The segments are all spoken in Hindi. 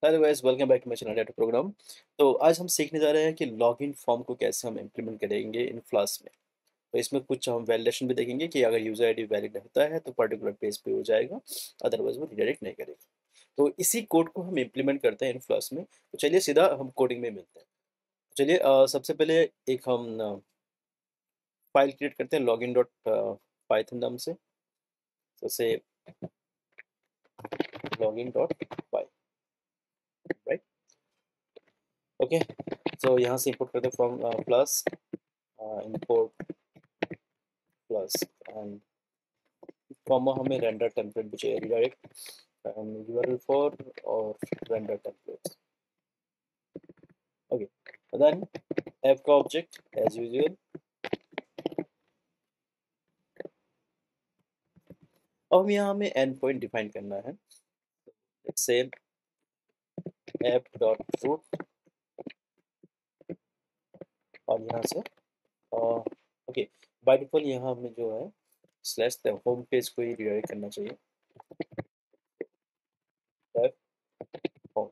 Hello guys, welcome back to my channel data program. तो आज हम सीखने जा रहे हैं कि लॉगिन फॉर्म को कैसे हम इम्प्लीमेंट करेंगे इन फ्लास्क में। तो इसमें कुछ हम वैलिडेशन भी देखेंगे कि अगर यूज़र आईडी वैलिड होता है तो पर्टिकुलर पेज पे हो जाएगा, अदरवाइज वो रिडायरेक्ट नहीं करेगा। तो इसी कोड को हम इम्प्लीमेंट करते हैं इन फ्लास्क में। तो चलिए सीधा हम कोडिंग में मिलते हैं। चलिए सबसे पहले एक हम फाइल क्रिएट करते हैं लॉगिन डॉट पाइथन नाम से। जैसे login dot py, right. Okay, तो यहाँ से इंपोर्ट करते हैं from plus import plus and comma हमें रेंडर टेम्पलेट भी चाहिए रिडायरेक्ट एंड यूआरएल फॉर और render templates. Okay, then app का ऑब्जेक्ट एज यूजुअल। अब यहाँ हमें एंड पॉइंट डिफाइन करना है। Let's say app dot root और यहाँ से ओके, बाय डिफॉल्ट यहाँ हमें जो है स्लैश होम पेज को ही रिडायरेक्ट करना चाहिए। App home.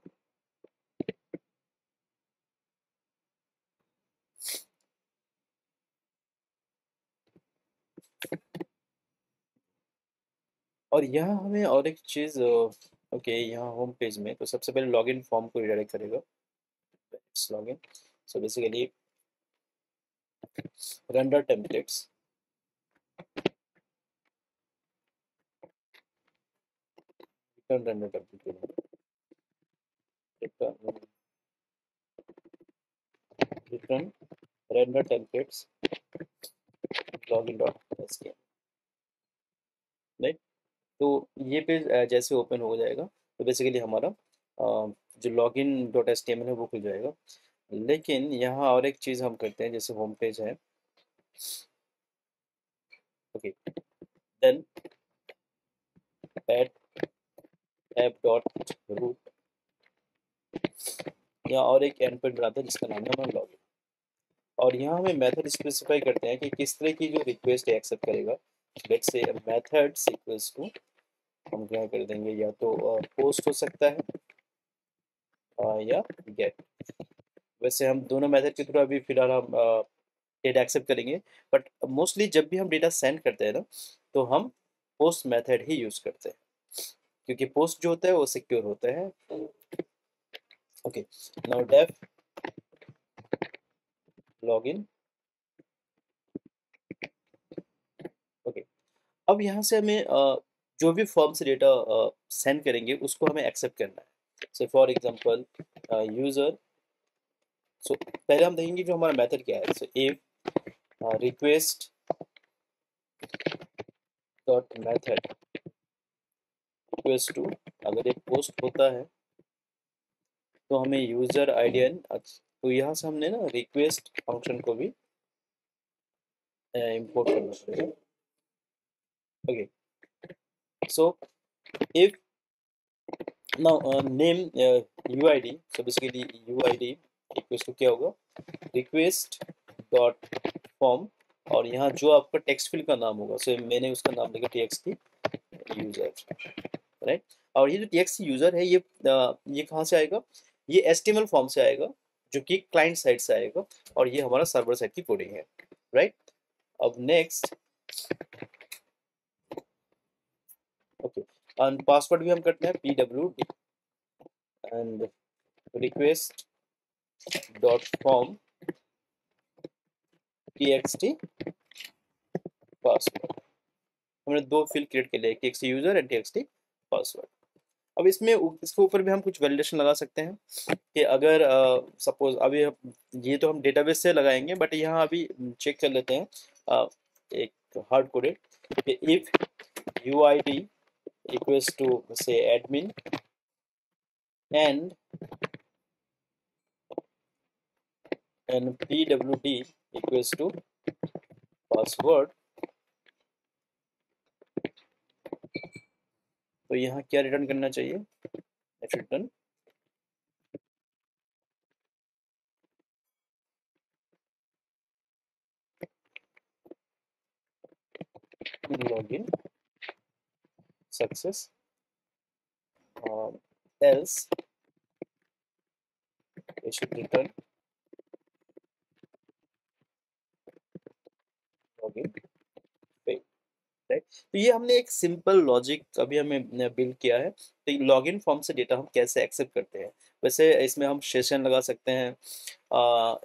और यहाँ हमें और एक चीज़ ओके, यहाँ होम पेज में तो सबसे पहले लॉगिन फॉर्म को रिडायरेक्ट करेगा। Login, so basically render templates, return render template, return return render templates login dot HTML, right. तो ये पेज जैसे ओपन हो जाएगा तो बेसिकली हमारा जो लॉगिन डॉट एचटीएमएल है वो खुल जाएगा। लेकिन यहाँ और एक चीज़ हम करते हैं, जैसे होम पेज है। Okay, then add app dot route, यहाँ और एक एंड पॉइंट बनाते हैं जिसका नाम है हमारा लॉगिन। और यहाँ हमें मेथड स्पेसिफाई करते हैं कि किस तरह की जो रिक्वेस्ट है एक्सेप्ट करेगा। Let's say methods equals to, हम क्या कर देंगे, या तो पोस्ट हो सकता है या गेट। वैसे हम दोनों मेथड के थ्रू अभी फिलहाल हम डेटा एक्सेप्ट करेंगे, बट मोस्टली जब भी हम डेटा सेंड करते हैं ना तो हम पोस्ट मेथड ही यूज करते हैं, क्योंकि पोस्ट जो होता है वो सिक्योर होता है। Okay, now def login. Okay, अब यहाँ से हमें जो भी फॉर्म से डेटा सेंड करेंगे उसको हमें एक्सेप्ट करना है। So for example user, so पहले हम देखेंगे जो हमारा मेथड क्या है। So if request dot method equals to, अगर एक पोस्ट होता है तो हमें यूजर आईडी, तो यहाँ से हमने ना रिक्वेस्ट फंक्शन को भी इंपोर्ट करना पड़ेगा। Okay, so if now name UID, so basically UID equals to क्या होगा, रिक्वेस्ट डॉट फॉर्म, और यहाँ जो आपका टेक्स्ट फील्ड का नाम होगा, सो मैंने उसका नाम लिखा टीएक्सटी यूजर, राइट। और ये जो टीएक्सटी यूजर है ये कहाँ से आएगा, ये एचटीएमएल फॉर्म से आएगा जो कि क्लाइंट साइड से आएगा, और ये हमारा सर्वर साइड की कोडिंग है, राइट। अब नेक्स्ट, ओके, एंड पासवर्ड भी हम करते हैं pwd and request dot form txt password. हमने दो फील्ड क्रिएट कर लिए, txt user and txt password. अब इसमें इसके ऊपर भी हम कुछ वैलिडेशन लगा सकते हैं कि अगर सपोज अभी ये तो हम डेटाबेस से लगाएंगे, बट यहाँ अभी चेक कर लेते हैं एक हार्ड कोडेड कि इफ यूआईडी इक्वल्स टू से admin and pwd equals to password, तो यहाँ क्या रिटर्न करना चाहिए, let's return login success else it should return login failed, right. तो ये हमने एक सिंपल लॉजिक अभी हमें बिल्ड किया है। तो लॉगिन फॉर्म से डेटा हम कैसे एक्सेप्ट करते हैं। वैसे इसमें हम सेशन लगा सकते हैं,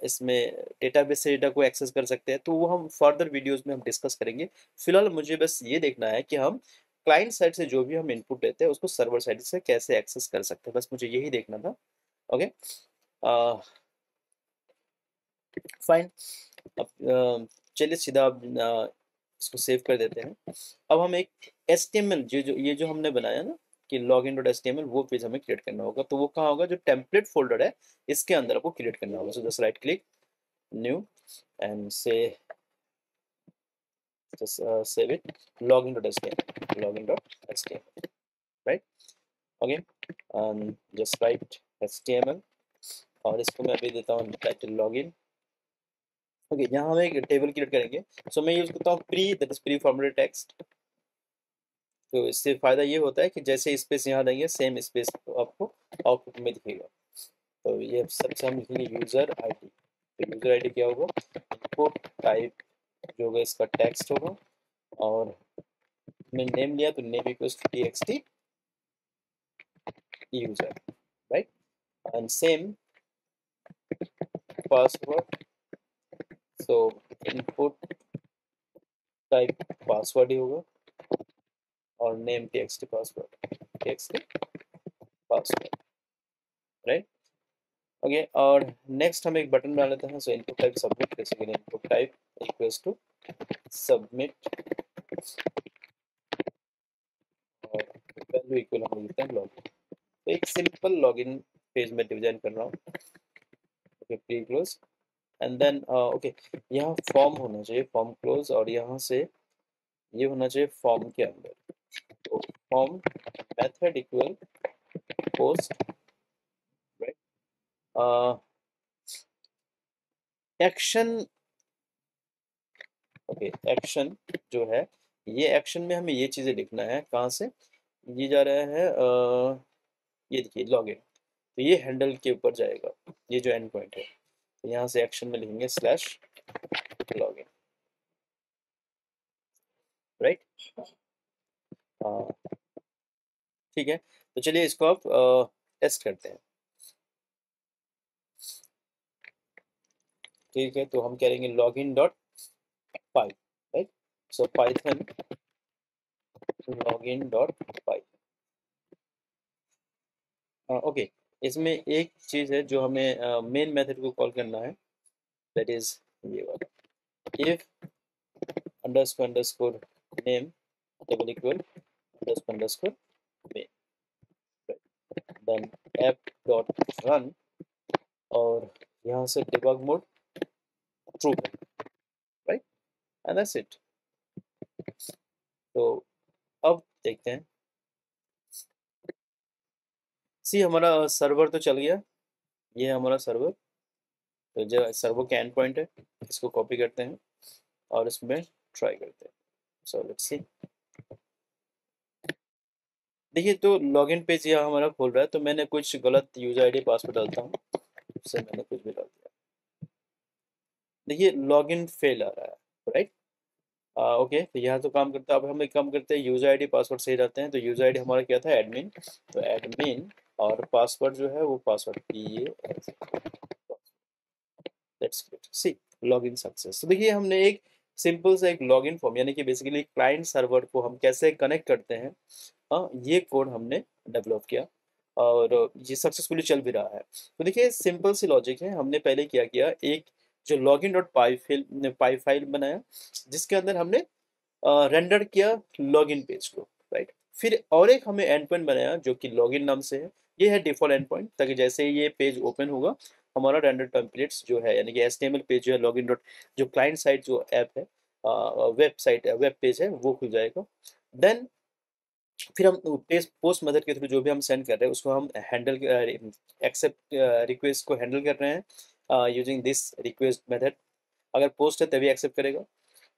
इसमें डेटाबेस से डेटा को एक्सेस कर सकते हैं, तो वो हम फर्दर वीडियोस में हम डिस्कस करेंगे। फिलहाल मुझे बस ये देखना है कि हम क्लाइंट साइड से जो भी हम इनपुट लेते हैं उसको सर्वर साइड से कैसे एक्सेस कर सकते हैं, बस मुझे यही देखना था। Okay, fine. अब चलिए सीधा इसको सेव कर देते हैं। अब हम एक HTML जो हमने बनाया ना कि login.html, वो पेज हमें क्रिएट करना होगा। तो वो कहाँ होगा, जो टेम्पलेट फोल्डर है इसके अंदर आपको क्रिएट करना होगा। So just right click new and से just save it login.html, right? Okay, just write HTML और इसको मैं अभी देता हूँ टाइटल लॉगिन। ओके, यहाँ हम एक टेबल क्रिएट करेंगे। सो मैं यूज करता हूँ pre, that is pre formatted text. तो इससे फायदा ये होता है कि जैसे स्पेस यहाँ देंगे सेम स्पेस आपको आउटपुट में दिखेगा। तो ये सबसे हम लिखेंगे यूजर आईडी। तो यूजर आईडी क्या होगा, इनपुट टाइप जो होगा इसका टेक्स्ट होगा, और मैं नेम लिया तो name equals to txt user, right. And same password, so input type password ही होगा और name txt password, txt password, right. Okay, और नेक्स्ट हम एक बटन बना लेते हैं। So input type submit, basically input type equals to submit और वैल्यू इक्वल हम लिखते हैं लॉगिन। तो एक सिंपल लॉगिन पेज में डिजाइन कर रहा हूँ। Okay, pre close and then okay, यहाँ फॉर्म होना चाहिए, फॉर्म क्लोज, और यहाँ से ये होना चाहिए फॉर्म के अंदर। तो form method equal post, right. Action, okay, action जो है, ये एक्शन में हमें ये चीजें लिखना है। कहाँ से ये जा रहा है, ये देखिए लॉगिन, तो ये हैंडल के ऊपर जाएगा, ये जो एंड पॉइंट है। तो यहाँ से एक्शन में लिखेंगे स्लैश लॉगिन, राइट। ठीक है, तो चलिए इसको आप टेस्ट करते हैं। ठीक है, तो हम करेंगे login dot py, right. So Python login dot py. Okay, इसमें एक चीज है जो हमें मेन मेथड को कॉल करना है, दैट इज ये वाला, if underscore name double equal underscore main, then app dot run, और यहाँ से debug mode true, right, and that's it. तो अब देखते हैं, सी हमारा सर्वर तो चल गया, ये है हमारा सर्वर। तो जो सर्वर का एंड पॉइंट है, इसको कॉपी करते हैं और इसमें ट्राई करते हैं। सो लेट्स सी, देखिए तो लॉगिन पेज यहाँ हमारा खोल रहा है। तो मैंने कुछ गलत यूजर आईडी पासवर्ड डालता हूँ, उससे मैंने कुछ भी डाल दिया। देखिए लॉगिन फेल आ रहा है, राइट। ओके, तो यहाँ तो काम करता है। अब हम एक काम करते हैं, यूजर आईडी पासवर्ड सही रहते हैं। तो यूजर आईडी हमारा क्या था, एडमिन। तो एडमिन और पासवर्ड जो है वो password let's see login success. तो देखिए हमने एक सिंपल सा एक लॉगिन फॉर्म, यानी कि बेसिकली क्लाइंट सर्वर को हम कैसे कनेक्ट करते हैं, ये कोड हमने डेवलप किया और ये सक्सेसफुली चल भी रहा है। तो देखिए सिंपल सी लॉजिक है। हमने पहले क्या किया, एक जो लॉगिन डॉट पाई फाइल बनाया जिसके अंदर हमने रेंडर किया लॉगिन पेज को, राइट। फिर और एक हमें एंड पॉइंट बनाया जो कि लॉगिन नाम से है। ये है डिफॉल्ट एंड पॉइंट, ताकि जैसे ही ये पेज ओपन होगा हमारा रेंडर टेम्पलेट्स जो है, यानी कि HTML पेज जो है लॉगिन डॉट, जो क्लाइंट साइड जो ऐप है, वेबसाइट है, वेब पेज है, वो खुल जाएगा। देन फिर हम पेज पोस्ट मेथड के थ्रू जो भी हम सेंड कर रहे हैं उसको हम हैंडल एक्सेप्ट रिक्वेस्ट को हैंडल कर रहे हैं यूजिंग दिस रिक्वेस्ट मेथड। अगर पोस्ट है तभी एक्सेप्ट करेगा।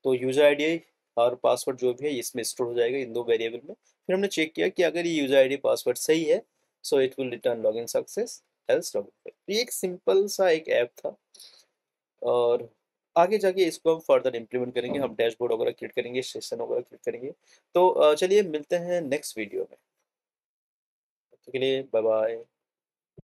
तो यूजर आईडी और पासवर्ड जो भी है इसमें स्टोर हो जाएगा इन दो वेरिएबल में। फिर हमने चेक किया कि अगर ये यूजर आईडी पासवर्ड सही है, so it will return login success. Else dot verify. तो ये एक सिंपल सा एक ऐप था, और आगे जाके इसको हम फर्दर इम्प्लीमेंट करेंगे, हम डैशबोर्ड वगैरह क्रिएट करेंगे, सेशन वगैरह क्रिएट करेंगे। तो चलिए मिलते हैं नेक्स्ट वीडियो में, तब तक के लिए बाय बाय।